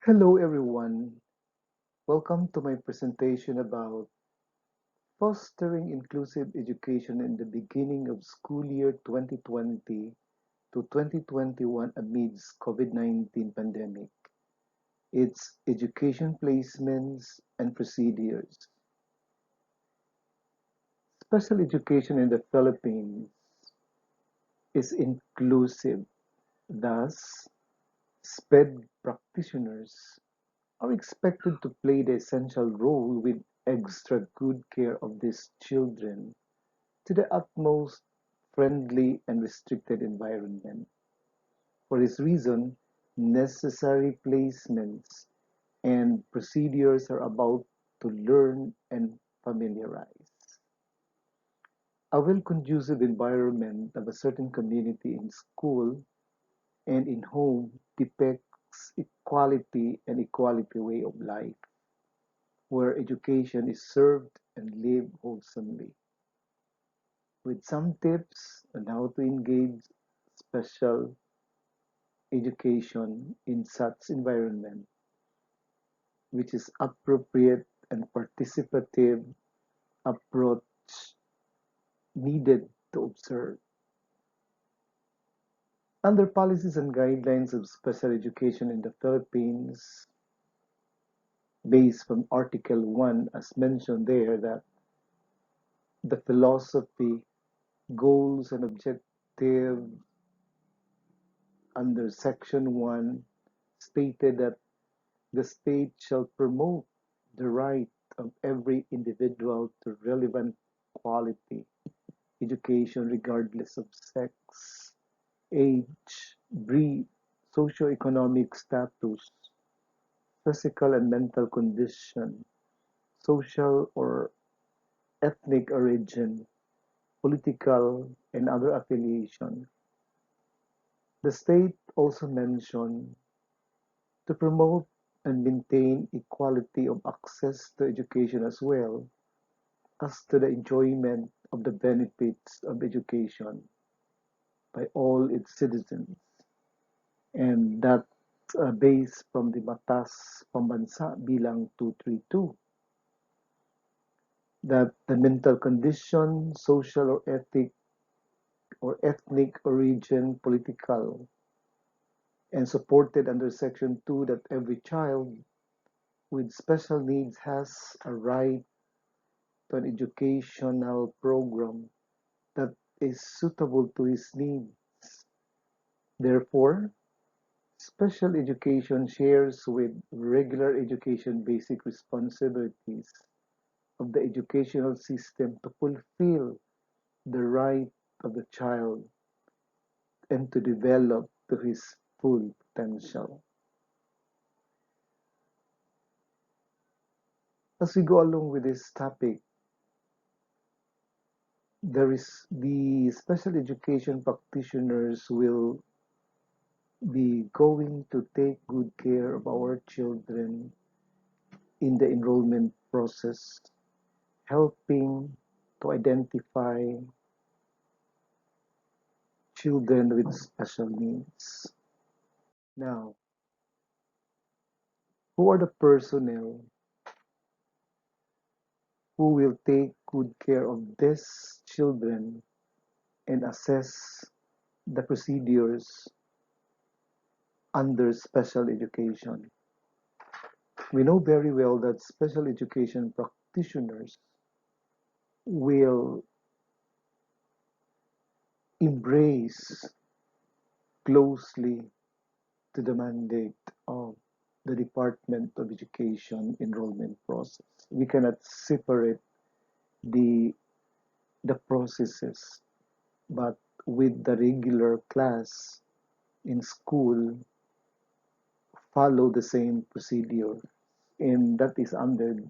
Hello everyone. Welcome to my presentation about fostering inclusive education in the beginning of school year 2020 to 2021 amidst COVID-19 pandemic. Its education placements and procedures. Special education in the Philippines is inclusive. Thus, SPED practitioners are expected to play the essential role with extra good care of these children to the utmost friendly and restricted environment. For this reason, necessary placements and procedures are about to learn and familiarize. A well conducive environment of a certain community in school and in home depicts equality and equality way of life, where education is served and lived wholesomely, with some tips on how to engage special education in such environment, which is appropriate and participative approach needed to observe. Under policies and guidelines of special education in the Philippines, based from Article 1, as mentioned there, that the philosophy, goals, and objectives under Section 1 stated that the state shall promote the right of every individual to relevant quality education regardless of sex, age, breed, socioeconomic status, physical and mental condition, social or ethnic origin, political and other affiliation. The state also mentioned to promote and maintain equality of access to education as well as to the enjoyment of the benefits of education by all its citizens. And that based from the Batas Pambansa Bilang 232, that the mental condition, social or ethnic origin, political, and supported under Section 2 that every child with special needs has a right to an educational program that is suitable to his needs. Therefore, special education shares with regular education basic responsibilities of the educational system to fulfill the right of the child and to develop to his full potential. As we go along with this topic, there is the special education practitioners will be going to take good care of our children in the enrollment process, helping to identify children with special needs. Now, who are the personnel who will take good care of these children and assess the procedures under special education? We know very well that special education practitioners will embrace closely to the mandate of the Department of Education enrollment process. We cannot separate the the processes, but with the regular class in school follow the same procedure, and that is under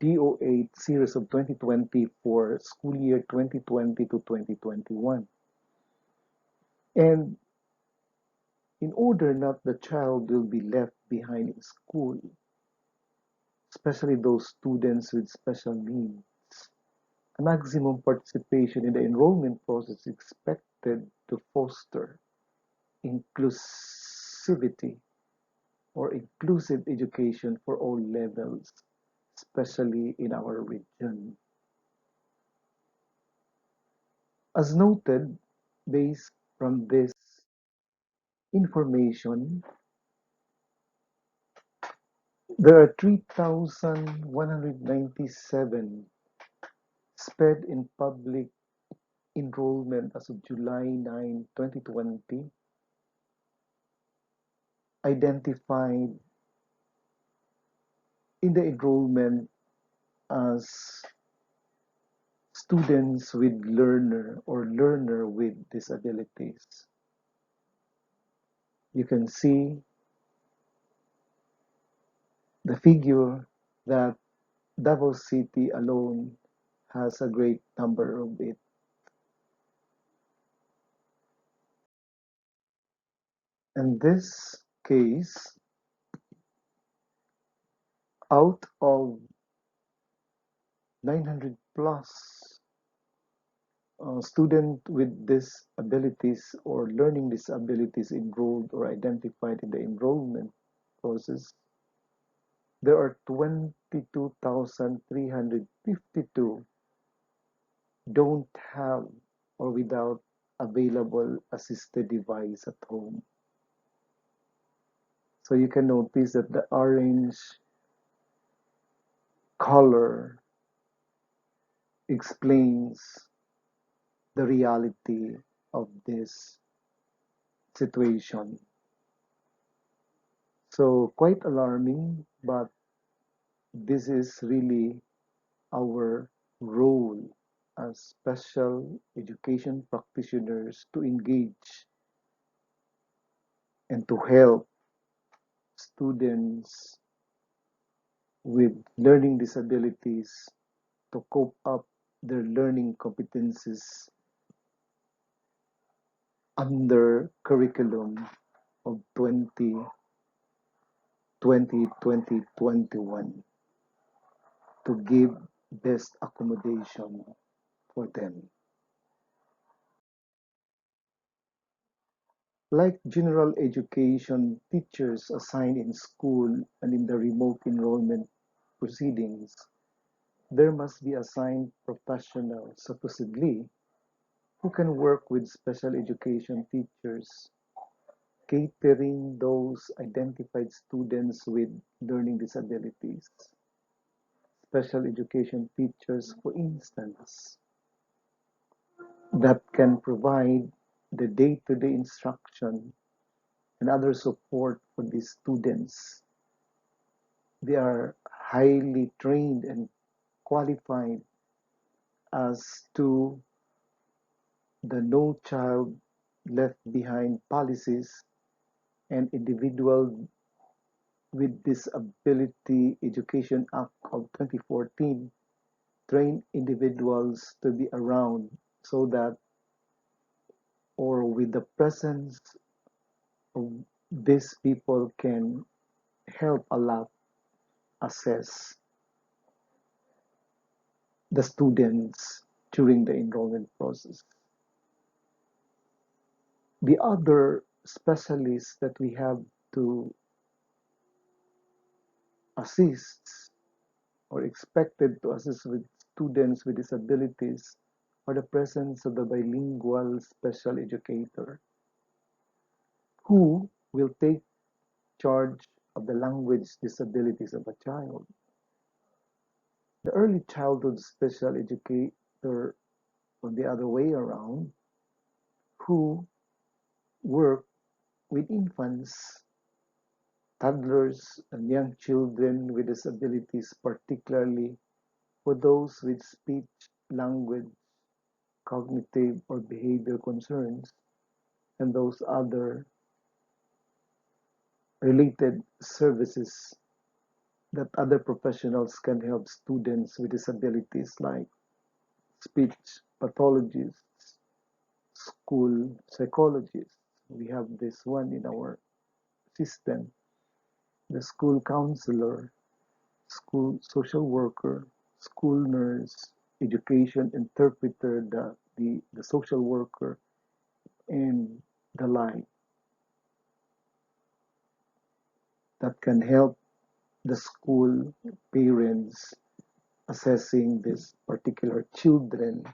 DO8 series of 2020 for school year 2020 to 2021. And in order not the child will be left behind in school, especially those students with special needs, a maximum participation in the enrollment process is expected to foster inclusivity or inclusive education for all levels, especially in our region. As noted, based from this information, there are 3,197 SPED in public enrollment as of July 9, 2020, identified in the enrollment as students with learner with disabilities. You can see the figure that Davao City alone has a great number of it. In this case, out of 900 plus students with disabilities or learning disabilities enrolled or identified in the enrollment process, there are 22,352 don't have or without available assisted device at home. So you can notice that the orange color explains the reality of this situation. So quite alarming, but this is really our role as special education practitioners to engage and to help students with learning disabilities to cope up their learning competencies under curriculum of 2021 to give best accommodation for them. Like general education teachers assigned in school and in the remote enrollment proceedings, there must be assigned professionals, supposedly, who can work with special education teachers, catering those identified students with learning disabilities. Special education teachers, for instance, that can provide the day-to-day instruction and other support for these students. They are highly trained and qualified as to the No Child Left Behind policies and Individual with Disability Education Act of 2014 train individuals to be around so that or with the presence of these people can help a lot assess the students during the enrollment process. The other specialists that we have to assist or expected to assist with students with disabilities are the presence of the bilingual special educator who will take charge of the language disabilities of a child. The early childhood special educator, on the other way around, who work with infants, toddlers, and young children with disabilities, particularly for those with speech, language, cognitive, or behavior concerns, and those other related services that other professionals can help students with disabilities like speech pathologists, school psychologists. We have this one in our system, the school counselor, school social worker, school nurse, education interpreter, the social worker, and the like. that can help the school parents assessing this particular children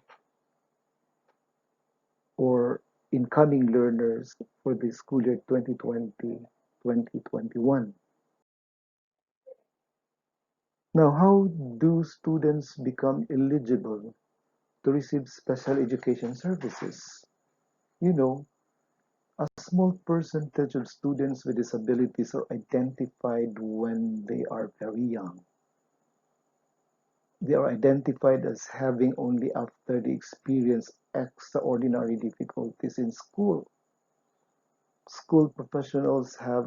or incoming learners for the school year 2020-2021. Now, how do students become eligible to receive special education services? You know, a small percentage of students with disabilities are identified when they are very young. They are identified as having only after they experience extraordinary difficulties in school. School professionals have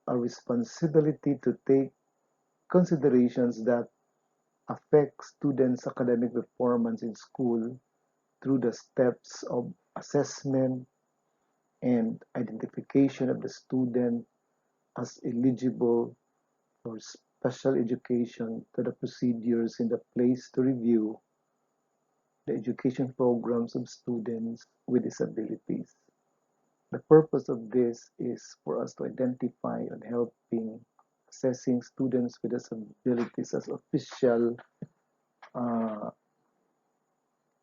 a responsibility to take considerations that affect students' academic performance in school through the steps of assessment and identification of the student as eligible for special education to the procedures in the place to review the education programs of students with disabilities. The purpose of this is for us to identify and helping assessing students with disabilities as official uh,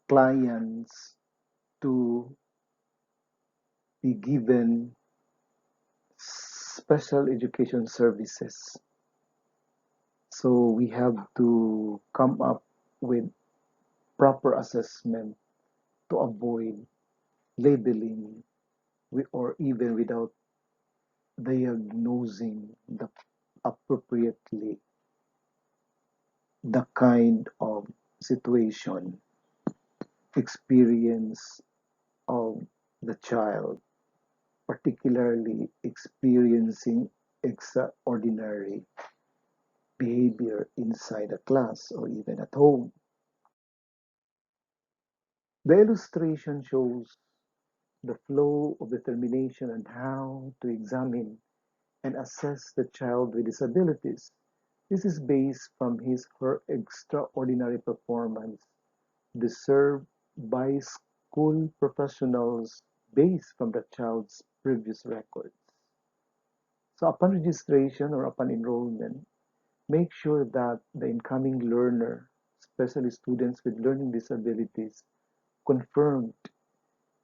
clients to be given special education services. So we have to come up with proper assessment to avoid labeling or even without diagnosing appropriately the kind of situation experience of the child, particularly experiencing extraordinary behavior inside a class or even at home. The illustration shows the flow of determination and how to examine and assess the child with disabilities. This is based from his her extraordinary performance deserved by school professionals based from the child's previous records. So upon registration or upon enrollment, make sure that the incoming learner, especially students with learning disabilities, confirmed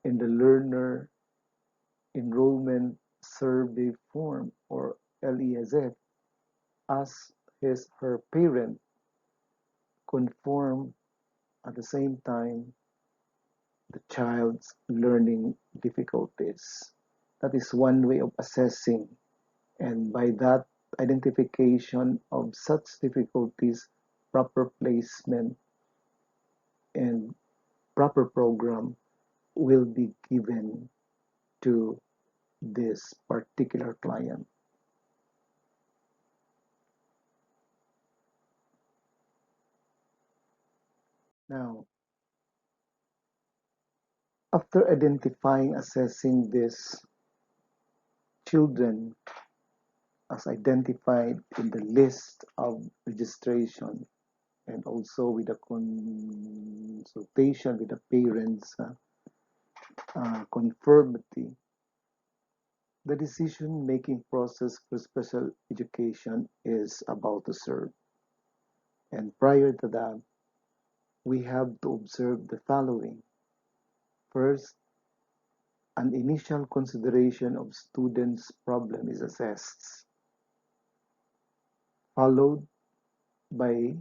in the learner enrollment survey form or LESF as her parent conform at the same time the child's learning difficulties. That is one way of assessing, and by that identification of such difficulties, proper placement and proper program will be given to this particular client. Now, after identifying, assessing these children as identified in the list of registration and also with the consultation with the parents conformity, the decision making process for special education is about to serve. And prior to that, we have to observe the following. First, an initial consideration of students' problem is assessed, followed by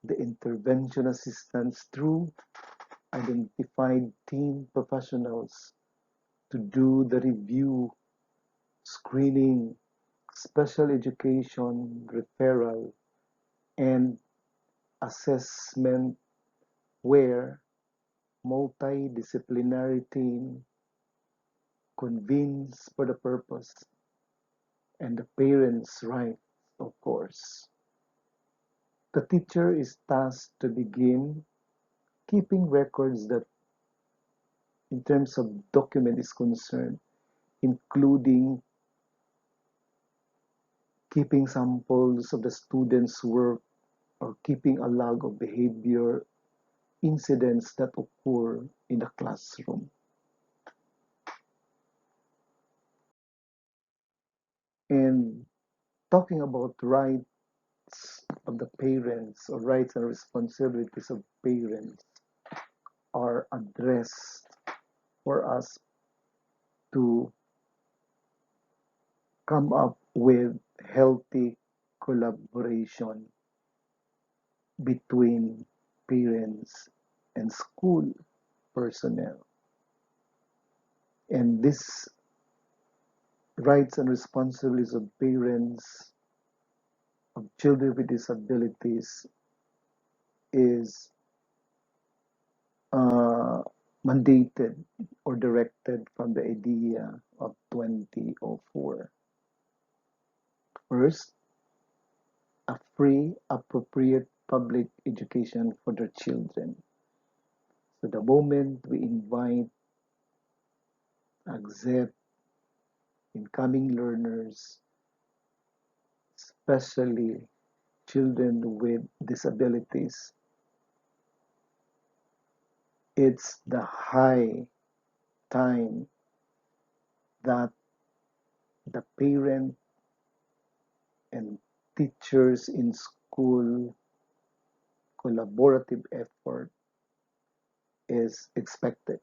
the intervention assistance through identified team professionals to do the review, screening, special education referral, and assessment where multidisciplinary team convenes for the purpose and the parents' right, of course. The teacher is tasked to begin keeping records that in terms of document is concerned, including keeping samples of the students' work or keeping a log of behavior incidents that occur in the classroom. And talking about rights of the parents or rights and responsibilities of parents are addressed for us to come up with healthy collaboration between parents and school personnel. And this rights and responsibilities of parents of children with disabilities is uh, mandated or directed from the idea of 2004. First, a free, appropriate public education for their children. So the moment we invite, accept incoming learners, especially children with disabilities, it's the high time that the parent and teachers in school collaborative effort is expected.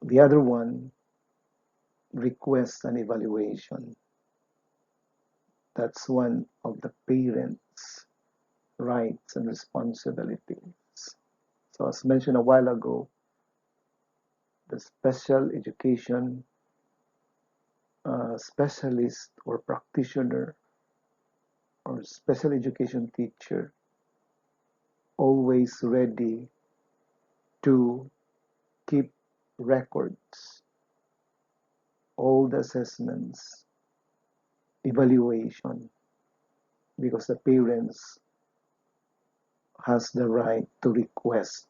The other one requests an evaluation. That's one of the parents' rights and responsibilities. So, as mentioned a while ago, the special education specialist or practitioner or special education teacher always ready to keep records, all the assessments, evaluation, because the parents has the right to request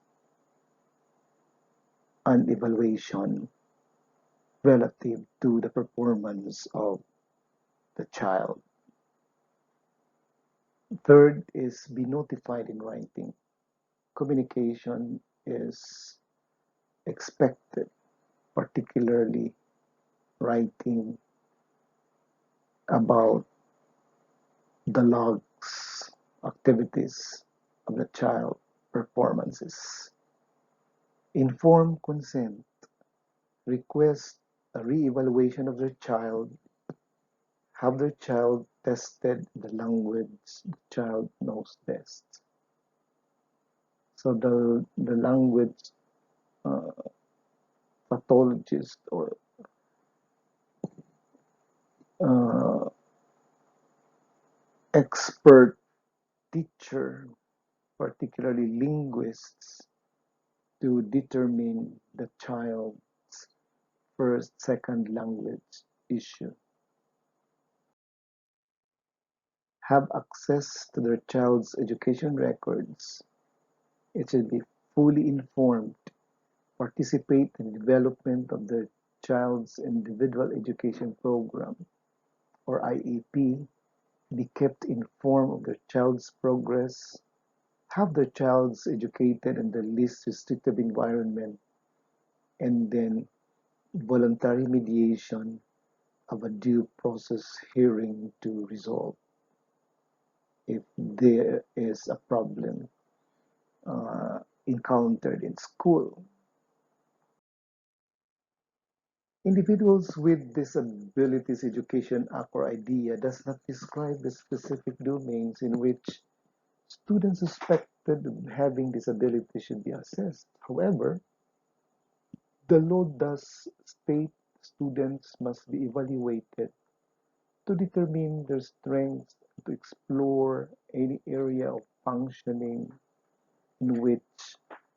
an evaluation relative to the performance of the child. Third is be notified in writing. Communication is expected, particularly writing about the logs, activities of the child performances. Informed consent. Request a re-evaluation of their child. Have their child tested the language the child knows best. So the language uh, pathologist or uh, expert teacher, particularly linguists, to determine the child's first, second language issue. Have access to their child's education records. It should be fully informed, participate in the development of their child's individual education program or IEP, be kept informed of their child's progress, have their child's educated in the least restrictive environment, and then voluntary mediation of a due process hearing to resolve if there is a problem encountered in school. Individuals with Disabilities Education Act or IDEA does not describe the specific domains in which students suspected of having disability should be assessed. However, the law does state students must be evaluated to determine their strengths, to explore any area of functioning in which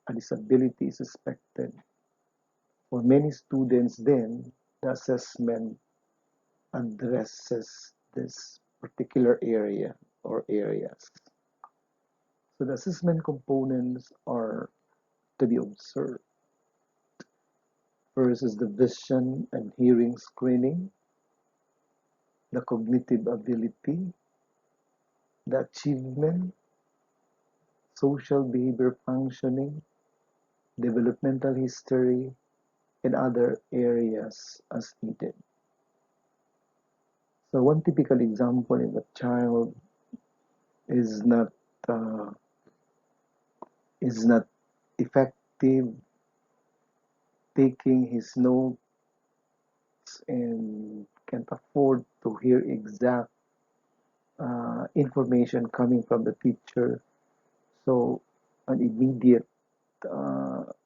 a disability is suspected. For many students, then, the assessment addresses this particular area or areas. So the assessment components are to be observed. First is the vision and hearing screening, the cognitive ability, the achievement, social behavior functioning, developmental history, and other areas as needed. So one typical example, if a child is not uh, is not effective taking his notes and can't afford to hear exact information coming from the teacher, so an immediate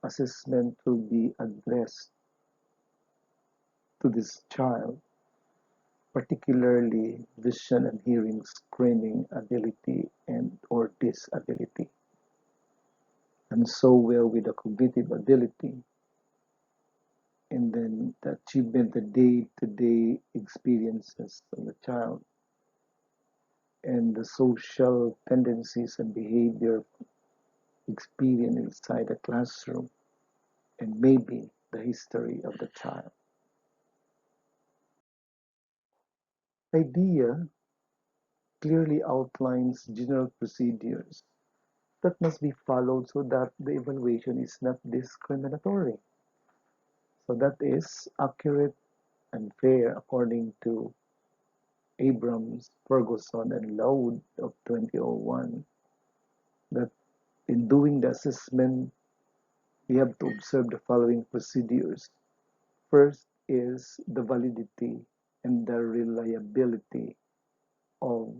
assessment will be addressed to this child, particularly vision and hearing screening ability and or disability. And so will with the cognitive ability, and then the achievement, the day-to-day experiences of the child, and the social tendencies and behavior experience inside the classroom, and maybe the history of the child. Idea clearly outlines general procedures that must be followed so that the evaluation is not discriminatory. So that is accurate and fair according to Abrams, Ferguson, and Loud of 2001, that in doing the assessment, we have to observe the following procedures. First is the validity and the reliability of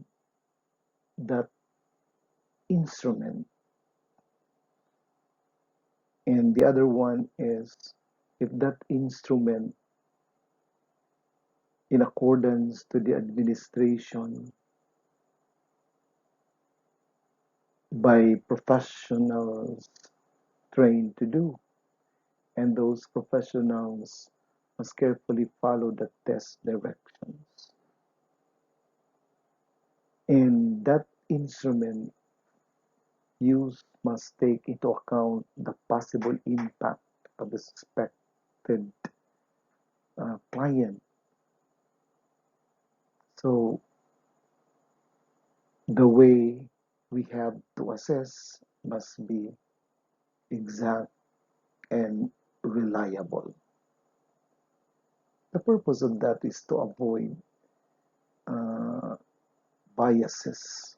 that instrument. And the other one is if that instrument, in accordance to the administration by professionals trained to do, and those professionals must carefully follow the test directions. And that instrument use must take into account the possible impact of the suspected client. So the way we have to assess must be exact and reliable. The purpose of that is to avoid uh, biases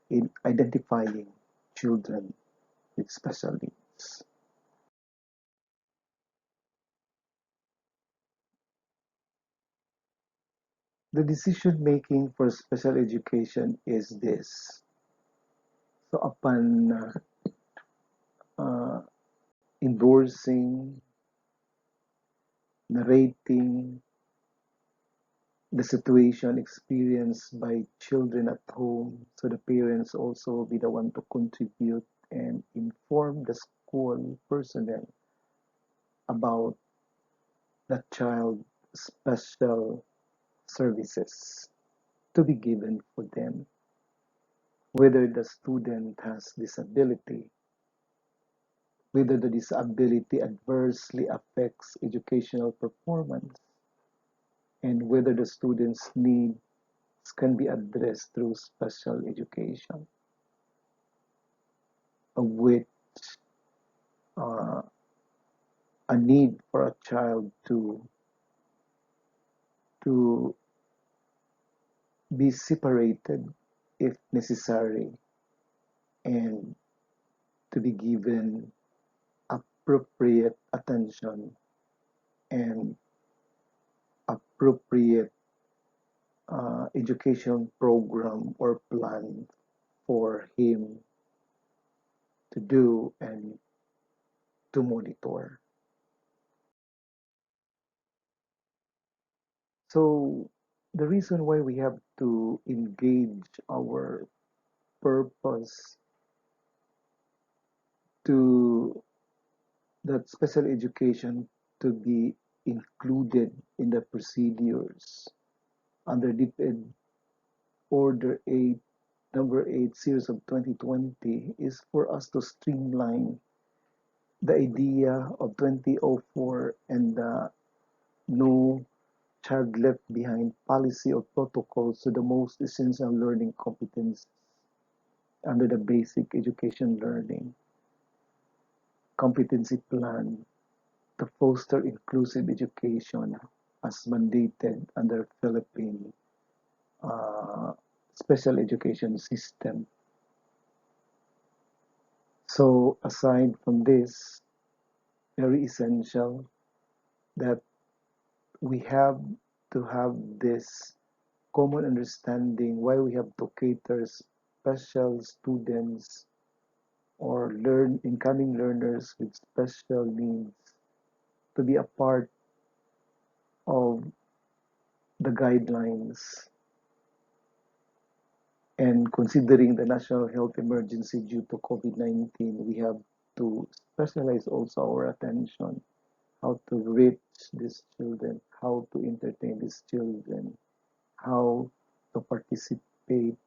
in identifying children with special needs. The decision making for special education is this. So upon uh, endorsing, narrating the situation experienced by children at home, so the parents also will be the one to contribute and inform the school personnel about the child special services to be given for them, whether the student has disability, whether the disability adversely affects educational performance, and whether the student's needs can be addressed through special education, of which uh, a need for a child to be separated if necessary and to be given appropriate attention and appropriate education program or plan for him to do and to monitor. So the reason why we have to engage our purpose to that special education to be included in the procedures under DepEd Order 8, number 8, series of 2020 is for us to streamline the idea of 2004 and the no child left behind policy or protocols to the most essential learning competence under the basic education learning competency plan to foster inclusive education as mandated under Philippine special education system. So aside from this, very essential that we have to have this common understanding why we have to cater special students or learn incoming learners with special needs to be a part of the guidelines. And considering the national health emergency due to COVID-19, we have to specialize also our attention how to reach these children, how to entertain these children, how to participate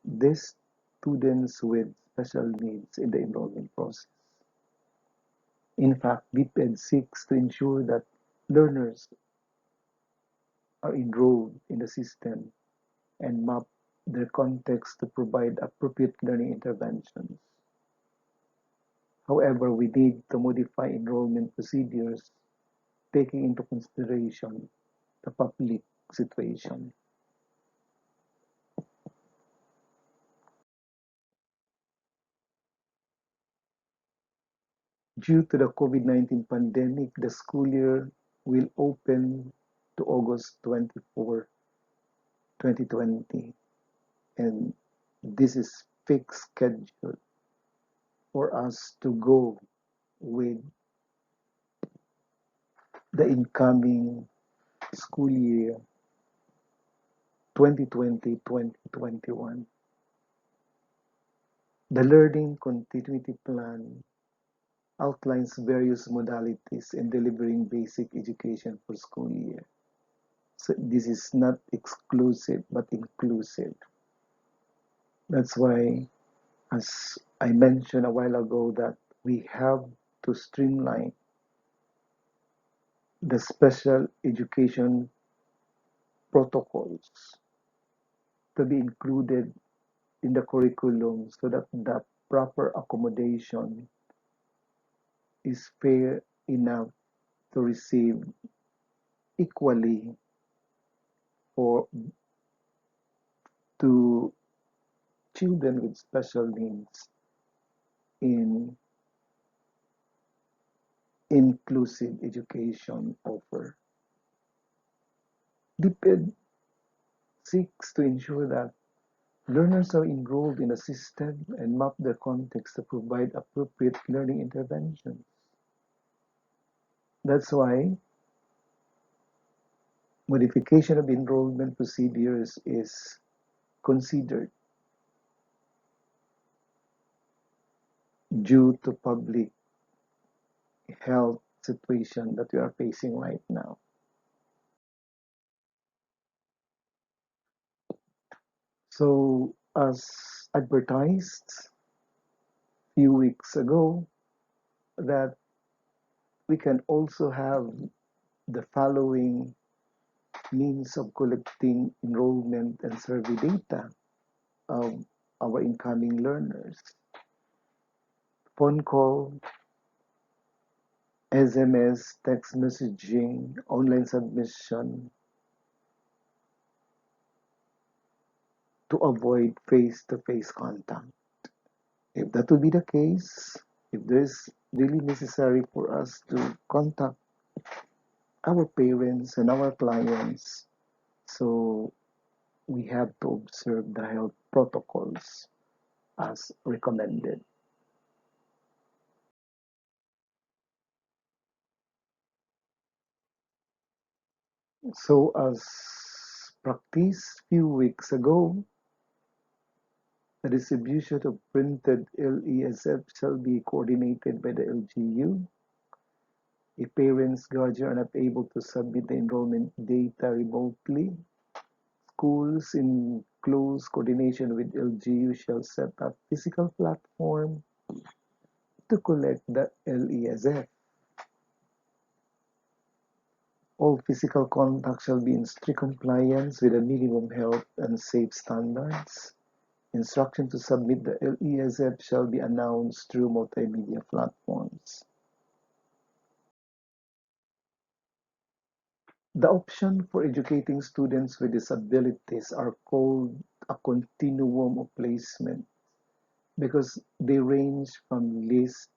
these students with special needs in the enrollment process. In fact, BPED seeks to ensure that learners are enrolled in the system and map their context to provide appropriate learning interventions. However, we need to modify enrollment procedures taking into consideration the public situation. Due to the COVID-19 pandemic, the school year will open to August 24, 2020, and this is fixed schedule for us to go with the incoming school year 2020-2021. The Learning Continuity Plan outlines various modalities in delivering basic education for school year. So this is not exclusive but inclusive. That's why, as I mentioned a while ago, that we have to streamline the special education protocols to be included in the curriculum so that the proper accommodation is fair enough to receive equally for to children with special needs in inclusive education offer. DPED seeks to ensure that learners are enrolled in a system and map their context to provide appropriate learning interventions. That's why modification of enrollment procedures is considered due to public health situation that we are facing right now. So, as advertised a few weeks ago, that we can also have the following means of collecting enrollment and survey data of our incoming learners. Phone call, SMS, text messaging, online submission to avoid face-to-face contact. If that will be the case, if there's really necessary for us to contact our parents and our clients, so we have to observe the health protocols as recommended. So as practiced few weeks ago, the distribution of printed LESF shall be coordinated by the LGU. If parents, guardians are not able to submit the enrollment data remotely, schools in close coordination with LGU shall set up physical platform to collect the LESF. All physical contact shall be in strict compliance with the minimum health and safe standards. Instruction to submit the LESF shall be announced through multimedia platforms. The option for educating students with disabilities are called a continuum of placement because they range from least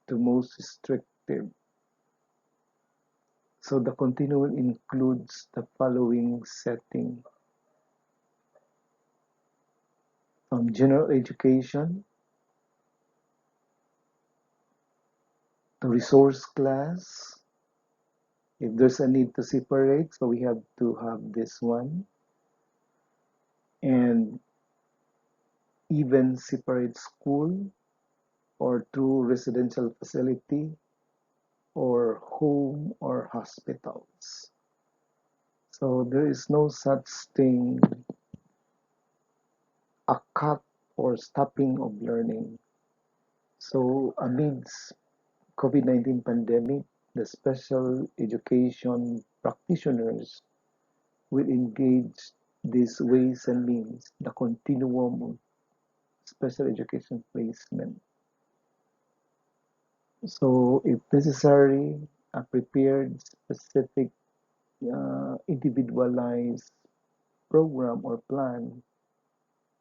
to most restrictive. So the continuum includes the following setting: from general education to resource class. If there's a need to separate, so we have to have this one, and even separate school or through residential facility or home or hospitals. So there is no such thing, a cut or stopping of learning. So amidst COVID-19 pandemic, the special education practitioners will engage these ways and means, the continuum of special education placement. So if necessary, a prepared specific individualized program or plan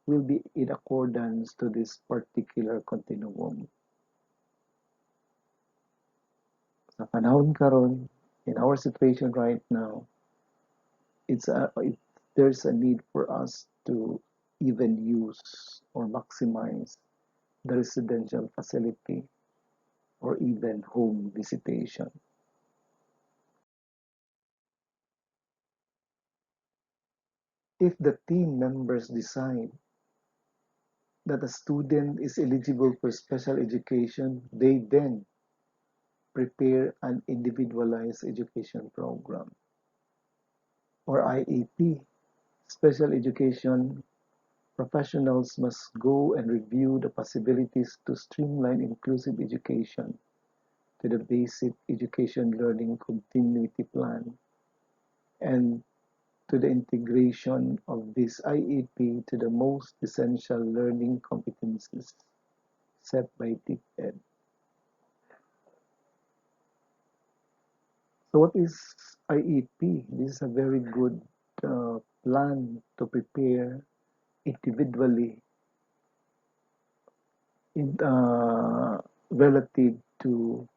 will be in accordance to this particular continuum. Sa panahon karon, in our situation right now, there's a need for us to even use or maximize the residential facility or even home visitation. If the team members decide that a student is eligible for special education, they then prepare an individualized education program or IEP. Special education professionals must go and review the possibilities to streamline inclusive education to the basic education learning continuity plan and to the integration of this IEP to the most essential learning competencies set by DepEd. So what is IEP? This is a very good plan to prepare individually in relative to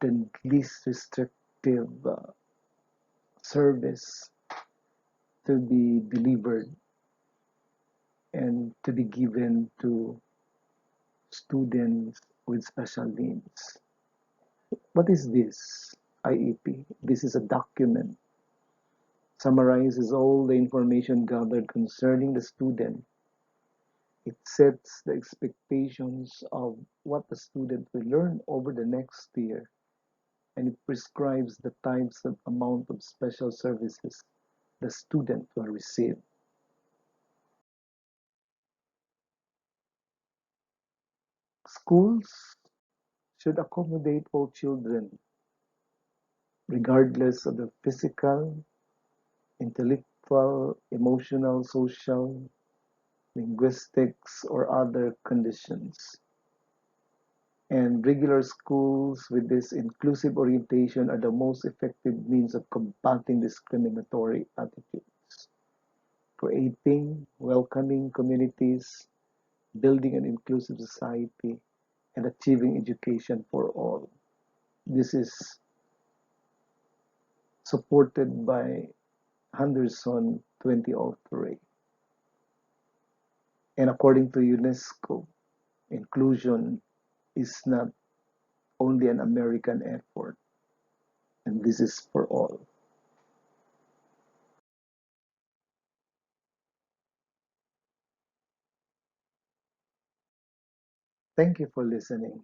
the least restrictive service to be delivered and to be given to students with special needs. What is this IEP? This is a document, summarizes all the information gathered concerning the student. It sets the expectations of what the student will learn over the next year, and it prescribes the types and amount of special services the student will receive. Schools should accommodate all children, regardless of their physical, intellectual, emotional, social, linguistics, or other conditions. And regular schools with this inclusive orientation are the most effective means of combating discriminatory attitudes, creating welcoming communities, building an inclusive society, and achieving education for all. This is supported by Handerson 2003. And according to UNESCO, inclusion is not only an American effort, and this is for all. Thank you for listening.